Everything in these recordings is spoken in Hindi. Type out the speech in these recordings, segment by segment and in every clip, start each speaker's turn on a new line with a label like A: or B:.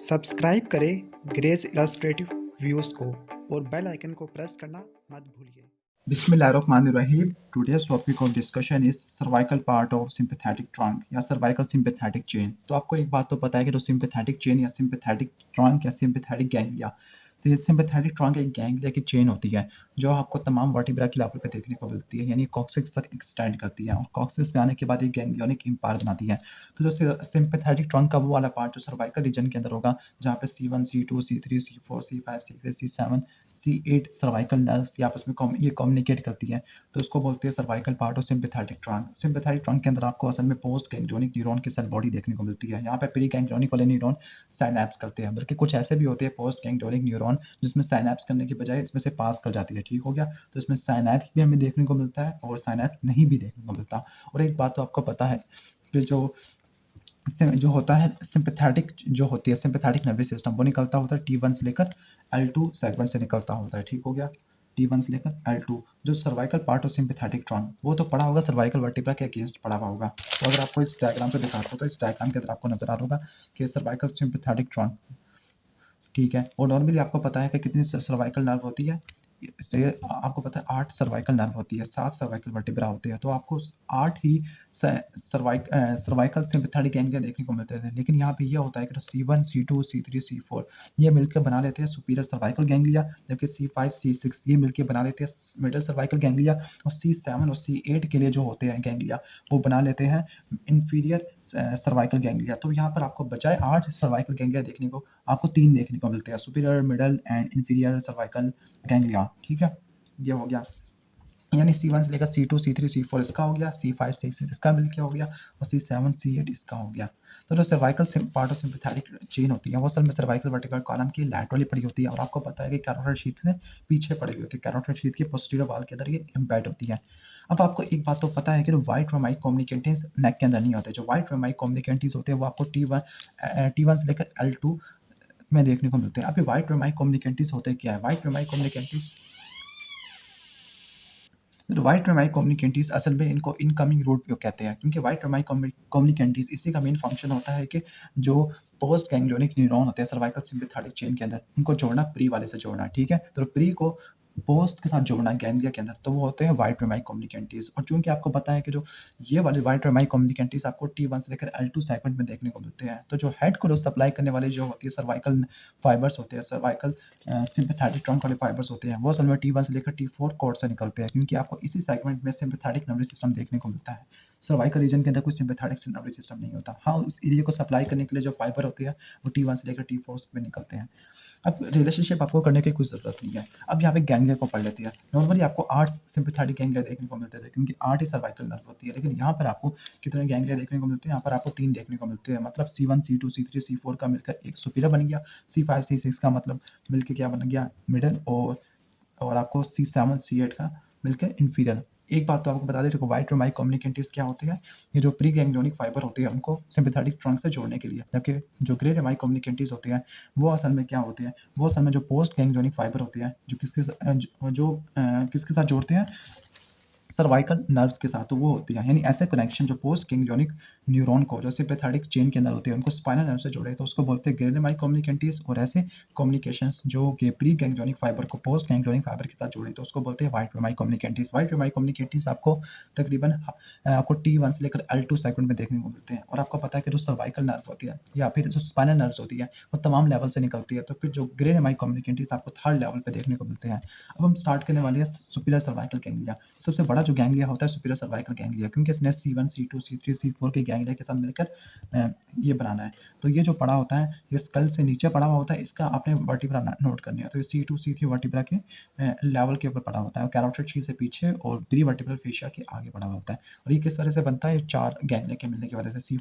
A: सब्सक्राइब करें ग्रेज इलस्ट्रेटिव व्यूज़ को और बेल आइकन को प्रेस करना मत भूलिए।
B: Bismillahirrahmanirrahim. Today's topic of discussion is cervical part of sympathetic trunk या cervical sympathetic chain. तो आपको एक बात तो पता है कि जो sympathetic chain या sympathetic trunk या sympathetic ganglia, तो ये sympathetic trunk एक गैंग्लिया की चेन होती है जो आपको तमाम वर्टिब्रा की लेवल पे देखने को मिलती है, यानी कॉक्सिक्स तक एक्सटेंड करती है और कॉक्सिक्स पे आने के बाद एक गैंग्लियोनिक इम्पायर बनाती है। तो जो सिंपैथेटिक ट्रंक का वो वाला पार्ट जो सर्वाइकल रीजन के अंदर होगा, जहाँ पे C1 C2 C3 C4 C5 C6 C7 C8 cervical nerves आपस में ये कम्युनिकेट करती है, तो उसको बोलते हैं cervical part of sympathetic trunk. Sympathetic trunk के अंदर आपको असल में पोस्ट गैंग्लियोनिक न्यूरॉन की सेल बॉडी देखने को मिलती है। यहाँ पे प्री गैंग्लियोनिक वाले न्यूरॉन साइनैप्स करते हैं, बल्कि कुछ ऐसे भी होते हैं पोस्ट गैंग्लियोनिक न्यूरॉन जिसमें साइनैप्स करने के बजाय इसमें से पास कर जाती है। ठीक हो गया, तो इसमें साइनैप्स भी हमें देखने को मिलता है और साइनैप्स नहीं भी देखने को मिलता। और एक बात तो आपको पता है कि जो होता है सिंपैथेटिक जो होती है सिंपैथेटिक नर्वस सिस्टम, वो निकलता होता है T1 से लेकर L2 सेगमेंट से निकलता होता है। ठीक हो गया, T1 से लेकर L2। जो cervical part of sympathetic trunk वो तो पड़ा होगा सर्वाइकल वर्टिब्रा के अगेंस्ट पड़ा हुआ होगा। तो अगर आपको इस डायग्राम से दिखाता हूं तो इस डायग्राम के अंदर आपको नजर आ रहा होगा कि सर्वाइकल सिंपैथेटिक ट्रंक, ठीक है। और नॉर्मली आपको पता है कि कितनी सर्वाइकल नर्व होती है, इससे आपको पता है 8 सर्वाइकल नर्व होती है, 7 सर्वाइकल वर्टिब्रा होते हैं, तो आपको 8 ही सर्वाइकल सिंपैथेटिक गैंग्लिया देखने को मिलते थे। लेकिन यहाँ पे ये होता है कि C1 C2 C3 C4 ये मिलकर बना लेते हैं सुपीरियर सर्वाइकल गैंग्लिया, जबकि C5 C6 ये मिलकर बना लेते हैं मिडल सर्वाइकल गैंग्लिया, और C7 और C8 के लिए जो होते हैं गैंग्लिया वो बना लेते हैं इंफीरियर सर्वाइकल गैंग्लिया। तो यहाँ पर आपको बजाय 8 सर्वाइकल गैंग्लिया देखने को आपको 3 देखने को मिलते हैं, superior middle and inferior cervical ganglia. ठीक है, ये हो गया, यानी C1 से लेकर C2 C3 C4 इसका हो गया, C5 C6 इसका मिलकर हो गया, और C7 C8 इसका हो गया। तो जो cervical part of sympathetic chain होती है वो असल में सर्वाइकल वर्टिब्रल कॉलम की लैटरली पड़ी होती है, और आपको पता है कि कैरोटिड शीथ से पीछे पड़ी हुई होती है, कैरोटिड शीथ के पोस्टीरियर वॉल के अंदर ये एम्बेड होती है। अब आपको एक बात तो पता है कि जो व्हाइट रोमाइक कम्युनिकेटिव्स नेक के अंदर नहीं होते, जो व्हाइट रोमाइक कम्युनिकेटिव्स होते हैं वो आपको T1 से लेकर L2 में देखने को मिलते हैं। अब ये व्हाइट रोमाइक कम्युनिकेटिव्स होते क्या है? व्हाइट रोमाइक कम्युनिकेटिव्स असल में इनको इनकमिंग रूट क्यों कहते हैं, क्योंकि व्हाइट रोमाइक कम्युनिकेटिव्स इसी का मेन फंक्शन होता है कि जो पोस्ट गैंग्लियोनिक न्यूरॉन होते हैं सर्वाइकल सिंपैथेटिक चेन के अंदर, उनको जोड़ना प्री वाले से जोड़ना। ठीक है, तो प्री को पोस्ट के साथ जोड़ना गैंग्लिया के अंदर, तो वो होते हैं व्हाइट रोमाइक कम्युनिकेटिव्स। और चूंकि आपको पता है कि जो ये वाले व्हाइट रोमाइक कम्युनिकेटिव्स आपको T1 से लेकर L2 सेगमेंट में देखने को मिलते हैं, तो जो हेड को सप्लाई करने वाले जो होती है सर्वाइकल फाइबर्स होते हैं, सर्वाइकल सिंपैथेटिक ट्रंक वाले फाइबर्स होते हैं, वो असल में T1 से लेकर T4 कॉर्ड से निकलते हैं, क्योंकि आपको इसी सेगमेंट में सिंपैथेटिक नर्वस सिस्टम देखने को मिलता है। सर्वाइकल रीजन के अंदर कोई सिंपैथेटिक नर्वस सिस्टम नहीं होता। हाँ, उस एरिया को सप्लाई करने के लिए जो फाइबर होती है वो T1 से लेकर T4 में निकलते हैं। अब रिलेशनशिप आपको करने की कोई ज़रूरत नहीं है। अब यहाँ पे गैंग्लिया को पढ़ लेते हैं। नॉर्मली आपको 8 सिंपैथेटिक गैंग्लिया देखने को मिलते थे, क्योंकि 8 ही सर्वाइकल नर्व होती है, लेकिन यहाँ पर आपको कितने गैंग्लिया देखने को मिलते हैं? यहाँ पर आपको 3 देखने को मिलते हैं। मतलब C1 C2 C3 C4 का मिलकर एक सुपीरियर बन गया, C5 C6 का मतलब मिलकर क्या बन गया? मिडल, और आपको C7 C8 का मिलकर इंफीरियर। एक बात तो आपको बता दें, व्हाइट रोमाइक कम्युनिकेटिव्स क्या होते हैं? ये जो प्री गैंग्लियोनिक फाइबर होते हैं उनको सिंपैथेटिक ट्रंक से जोड़ने के लिए, जबकि जो ग्रे रोमाइक कम्युनिकेटिव्स होते हैं वो असल में क्या होते हैं? वो असल में जो पोस्ट गैंग्लियोनिक फाइबर होते हैं जो किसके साथ जोड़ते हैं? सर्वाइकल नर्व्स के साथ, तो वो होती है, यानी ऐसे कनेक्शन जो पोस्ट गैंग्लियोनिक न्यूरॉन को जो सिंपैथेटिक चेन के अंदर होते हैं उनको स्पाइनल नर्व से जोड़े, तो उसको बोलते हैं ग्रे रोमाइक कम्युनिकेटिव्स। और ऐसे कम्युनिकेशंस जो कि प्री गैंग्लियोनिक फाइबर को पोस्ट गैंग्लियोनिक फाइबर के साथ जोड़े, तो उसको बोलते हैं व्हाइट रोमाइक कम्युनिकेटिव्स। व्हाइट रोमाइक कम्युनिकेटिव्स आपको तकरीबन आपको T1 से लेकर L2 सेगमेंट में देखने को मिलते हैं। और आपको पता है कि जो सर्वाइकल नर्व होती है या फिर जो स्पाइनल नर्व्स होती है वो तमाम लेवल से निकलती है, तो फिर जो ग्रे रोमाइक कम्युनिकेटिव्स आपको थर्ड लेवल पे देखने को मिलते हैं। अब हम स्टार्ट करने वाले हैं सुपीरियर सर्वाइकल गैंग्लिया। सबसे बड़ा जो गैंग्लिया होता है सुपीरियर सर्वाइकल गैंग्लिया, क्योंकि इसने C1 C2 C3 C4 के गैंग्लिया के साथ मिलकर ये बनाना है। तो ये जो पड़ा होता है ये स्कल से नीचे पड़ा हुआ होता है, इसका आपने वर्टिब्रा नोट करनी है। तो ये C2 C3 वर्टिब्रा के लेवल के ऊपर पड़ा होता है, कैरोटिड शीथ से पीछे और प्री वर्टिब्रल फेशिया के आगे पड़ा होता है। और ये किस वजह से बनता है? 4 गैंग्लिया के मिलने की वजह से,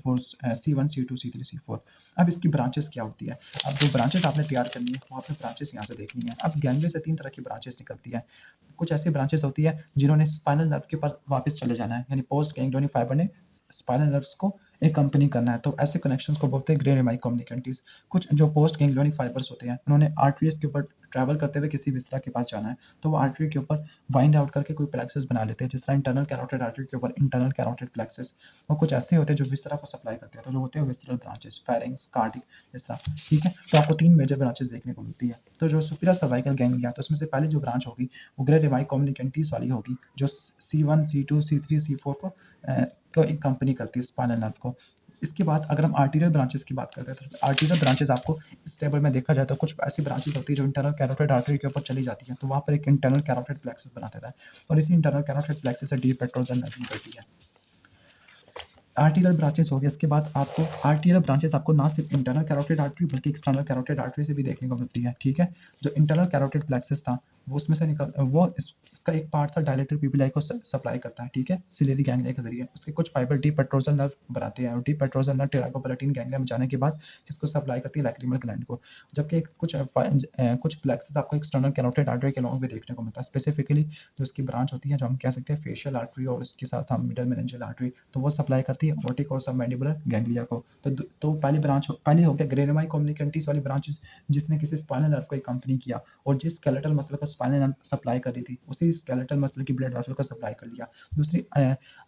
B: C1 C2 C3 C4। अब इसकी ब्रांचेस क्या होती है? अब जो ब्रांचेस आपने तैयार करनी है वो आपने ब्रांचेस यहाँ से देखनी है। अब गैंग्लिया से 3 तरह की ब्रांचेस निकलती है। कुछ ऐसी ब्रांचेस होती है जिन्होंने स्पाइनल नर्व के पास वापस चले जाना है, यानी पोस्ट गैंग्लियोनिक फाइबर ने स्पाइनल नर्व्स को एक्कम्पनी करना है, तो ऐसे कनेक्शंस को बोलते हैं ग्रे रोमाइक कम्युनिकेटिव्स। कुछ जो पोस्ट गैंग्लियोनिक फाइबर्स होते हैं उन्होंने आर्टरीज के ऊपर ट्रैवल करते हुए किसी विसरा के पास जाना है, तो वो आर्टरी के ऊपर वाइंड आउट करके कोई प्लेक्सेस बना लेते हैं, जिस तरह इंटरनल कैरोटिड आर्टरी के ऊपर इंटरनल कैरोटिड प्लेक्सेस, और कुछ ऐसे होते हैं जो विसरा को सप्लाई करते हैं, तो जो होते हैं विसरल ब्रांचेस, फेरिंग्स, कार्डिक, इस तरह, ठीक है। तो आपको 3 मेजर ब्रांचेस देखने को मिलती है। तो जो सुपीरियर सर्वाइकल गैंग्लिया, तो उसमें से पहली जो ब्रांच होगी वो ग्रे रेमाई कम्युनिकेंटीज वाली होगी, जो C1, C2, C3, C4 को एक कंपनी करती है स्पाइनल नर्व को। इसके बाद अगर हम आर्टीरियल ब्रांचेस की बात करते हैं, तो आर्टीरियल ब्रांचेस आपको इस टेबल में देखा जाए तो कुछ ऐसी ब्रांचेस होती है जो इंटरनल कैरोटिड आर्टरी के ऊपर चली जाती है, तो वहाँ पर एक इंटरनल कैरोटिड प्लेक्सस बना देता है, और इसी इंटरनल कैरोटिड प्लेक्सस से डीप पेट्रोजल नर्व निकलती है। आर्टीरियल ब्रांचेस हो गए। इसके बाद आपको आर्टीरियल ब्रांचेस आपको ना सिर्फ इंटरनल कैरोटिड आर्टरी बल्कि एक्सटर्नल कैरोटिड आर्टरी से भी देखने को मिलती है, ठीक है। जो इंटरनल कैरोटिड प्लेक्सस था वो उसमें से इसका एक पार्ट था डायलेटेड पीपीआई को सप्लाई करता है, ठीक है, सिलियरी गैंग्लिया के जरिए। उसके कुछ फाइबर डीप पेट्रोजल नर्व बनाते हैं, और डीप पेट्रोजल नर्व टेराकोपैलेटिन गैंग्लिया में जाने के बाद इसको सप्लाई करती है लैक्रिमल ग्लैंड को। जबकि कुछ प्लेक्सस आपको एक्सटर्नल कैरोटिड आर्टरी के लॉन्ग में देखने को मिलता है, स्पेसिफिकली जो इसकी ब्रांच होती है जो हम कह सकते हैं फेशियल आर्टरी, और इसके साथ हम मिडल मेनिंजियल आर्टरी, तो वो सप्लाई करती है ऑर्टिक और सबमैंडिबुलर गैंग्लिया को। तो पहली हो गया ग्रे रेमाई कम्युनिकेंटीज वाली ब्रांचेस, जिसने किसी स्पाइनल नर्व को एक कंपनी किया, और जिस स्केलेटल मसल को स्पाइनल नर्व सप्लाई कर रही थी उसी स्केलेटल मसल की ब्लड वेसल को सप्लाई कर लिया। दूसरी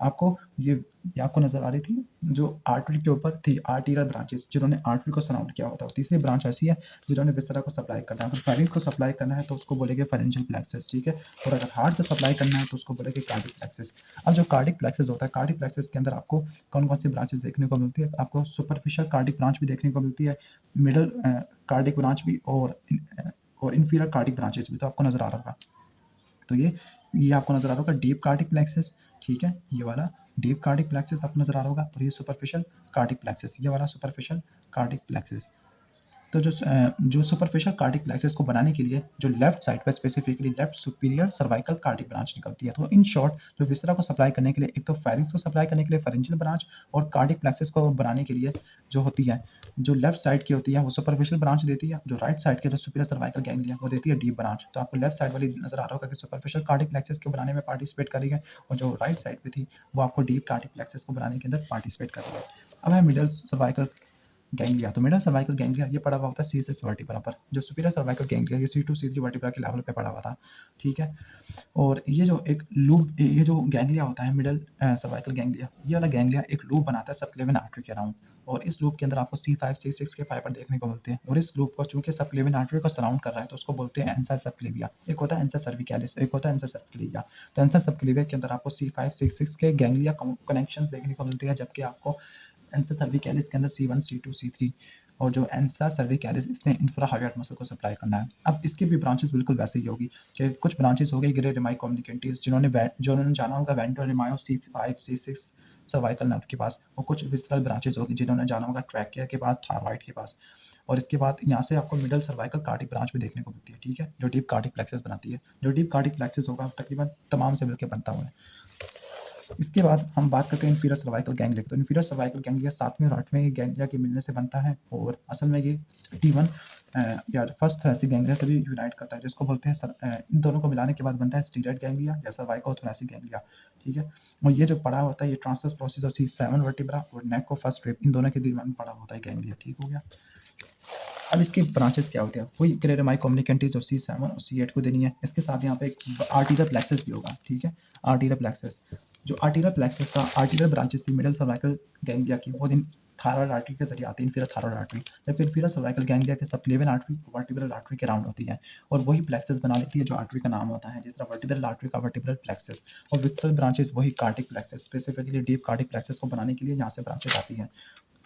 B: आपको ये आपको नजर आ रही थी जो आर्टरी के ऊपर थी, आर्टीरियल ब्रांचेस जिन्होंने आर्टरी को सराउंड किया होता है। तीसरी ब्रांच ऐसी है जिन्होंने विसरा को सप्लाई करना है। अगर फेरिंग्स को सप्लाई करना है तो उसको बोलेंगे फेरेंजियल प्लेक्सस, ठीक है, और अगर हार्ट को सप्लाई करना है तो उसको बोलेंगे कार्डिक प्लेक्सस। अब जो कार्डिक प्लेक्सस होता है, कार्डिक प्लेक्सस के अंदर आपको कौन कौन सी ब्रांचेस देखने को मिलती है? आपको सुपरफिशियल कार्डिक ब्रांच भी देखने को मिलती है, मिडल कार्डिक ब्रांच भी, और इंफीरियर कार्डिक ब्रांचेस भी, तो आपको नजर आ रहा होगा। तो ये आपको नजर आ रहा होगा डीप कार्डिक प्लेक्सस, ठीक है, ये वाला डीप कार्डिक प्लेक्सस आपको नजर आ रहा होगा, और ये सुपरफिशियल कार्डिक प्लेक्सस, ये वाला सुपरफिशियल कार्डिक प्लेक्सस। तो जो सुपरफिशियल कार्डिक प्लेक्सस को बनाने के लिए जो लेफ्ट साइड पे specifically left superior cervical cardiac branch निकलती है। तो इन शॉर्ट जो विसरा को सप्लाई करने के लिए एक तो फेरिंग्स को सप्लाई करने के लिए फेरेंजियल ब्रांच, और कार्डिक प्लेक्सस को बनाने के लिए जो होती है जो लेफ्ट साइड की होती है वो सुपरफिशियल ब्रांच देती है, जो राइट साइड के जो सुपीरियर सर्वाइकल गैंग्लिया वो देती है डीप ब्रांच। तो आपको लेफ्ट साइड वाली नजर आ रहा होगा कि सुपरफिशियल कार्डिक प्लेक्सस को बनाने में पार्टिसिपेट कर रही है, और जो राइट साइड पे थी वो आपको डीप कार्डिक प्लेक्सस को बनाने के अंदर पार्टिसिपेट कर रही है। अब है मिडल सर्वाइकल गैंग्लिया। तो मिडल सर्वाइकल गैंग्लिया ये पड़ा हुआ होता है C6 वर्टिब्रा पर, जो सुपीरियर सर्वाइकल गैंग्लिया ये C2 C3 वर्टिब्रा के लेवल पे पड़ा हुआ था, ठीक है। और ये जो एक लूप, ये जो गैंग्लिया होता है मिडल सर्वाइकल गैंग्लिया, ये वाला गैंग्लिया एक लूप बनाता है सबक्लेविन आर्टरी के अराउंड, और इस लूप के अंदर आपको C5 C6 के फाइबर देखने को मिलते हैं, और इस लूप को चूंकि सबक्लेविन आर्टरी को सराउंड कर रहा है तो उसको बोलते हैं एंसा सबक्लेविया। एक होता है एंसा सर्विकैलिस, एक होता है एंसा सबक्लेविया। तो एंसा सबक्लेविया के अंदर आपको C5 C6 के गैंग्लिया कनेक्शंस देखने को मिलते हैं, जबकि आपको एंसा सर्विकैलिस के अंदर C1 C2 C3, और जो एंसा सर्विकैलिस इसने इंफ्राहाइड मसल को सप्लाई करना है। अब इसकी भी ब्रांचेस बिल्कुल वैसे ही होगी कि कुछ ब्रांचेस हो गई ग्रे रेमाई कम्युनिकेंटीज जिन्होंने जाना होगा वेंट्रल रेमाई और C5 C6 सर्वाइकल नर्व के पास, और कुछ विसरल ब्रांचेस होगी जिन्होंने जाना होगा ट्रैकिया के पास, थायराइड के पास, और इसके बाद यहाँ से आपको मिडल सर्वाइकल कार्डिक ब्रांच भी देखने को मिलती है, ठीक है, जो डीप कार्डिक प्लेक्सस बनाती है। जो डीप कार्डिक प्लेक्सस होगा तकरीबन तमाम से मिलकर बनता हुआ है। इसके बाद हम बात करते हैं इंफीरियर सर्वाइकल गैंग्लिया। तो इंफीरियर सर्वाइकल गैंग्लिया 7वें और 8वें गैंग्लिया के मिलने से बनता है, और असल में ये T1 या फर्स्ट थोरेसिक गैंग्लिया से भी यूनाइट करता है, जिसको बोलते हैं इन दोनों को मिलाने के बाद बनता है स्टीरॉयड गैंग्लिया या सर्वाइकल थोरेसिक गैंग्लिया, ठीक है। और ये जो पड़ा होता है ये ट्रांसवर्स प्रोसेस और C7 वर्टिब्रा और नेक और फर्स्ट रिब, इन दोनों के दरमियान पड़ा होता है गैंग्लिया, ठीक हो गया। अब इसकी ब्रांचेस क्या होते हैं? वही ग्रे रेमाई कम्युनिकेंटीज और C7 और C8 को देनी है। इसके साथ यहाँ पे एक आर्टीरियल प्लेक्सस भी होगा, ठीक है, आर्टीरियल प्लेक्सस। जो आर्टीरियल प्लेक्सस था, आर्टीरियल ब्रांचेस थी मिडल सर्वाइकल गैंग्लिया की, वो दिन थायराइड आर्टरी के जरिए आती है, इंफीरियर थायराइड आर्टरी, जबकि इंफीरियर सर्वाइकल गैंग्लिया के सबक्लेविन आर्टरी वर्टिब्रल आर्टरी के राउंड होती है, और वही प्लेक्सस बना लेती है जो आर्टरी का नाम होता है, जिस तरह वर्टिब्रल आर्टरी का वर्टिब्रल प्लेक्सस, और विसरल ब्रांचेस वही cardiac plexus, specifically deep cardiac plexus को बनाने के लिए यहाँ से ब्रांचेस आती हैं।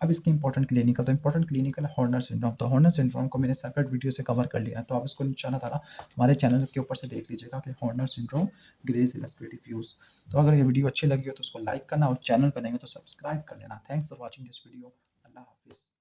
B: अब इसके इंपॉर्टेंट क्लिनिकल, तो इंपॉर्टेंट क्लिनिकल हॉर्नर सिंड्रोम। तो हॉर्नर सिंड्रोम को मैंने सेपरेट वीडियो से कवर कर लिया है, तो आप इसको इंशाल्लाह ताला हमारे चैनल के ऊपर से देख लीजिएगा कि Horner syndrome Gray's illustrative views. तो अगर ये वीडियो अच्छी लगी हो तो उसको लाइक करना, और चैनल पर नहीं हो तो सब्सक्राइब कर लेना। Thanks for watching this video. अल्लाह हाफिज़।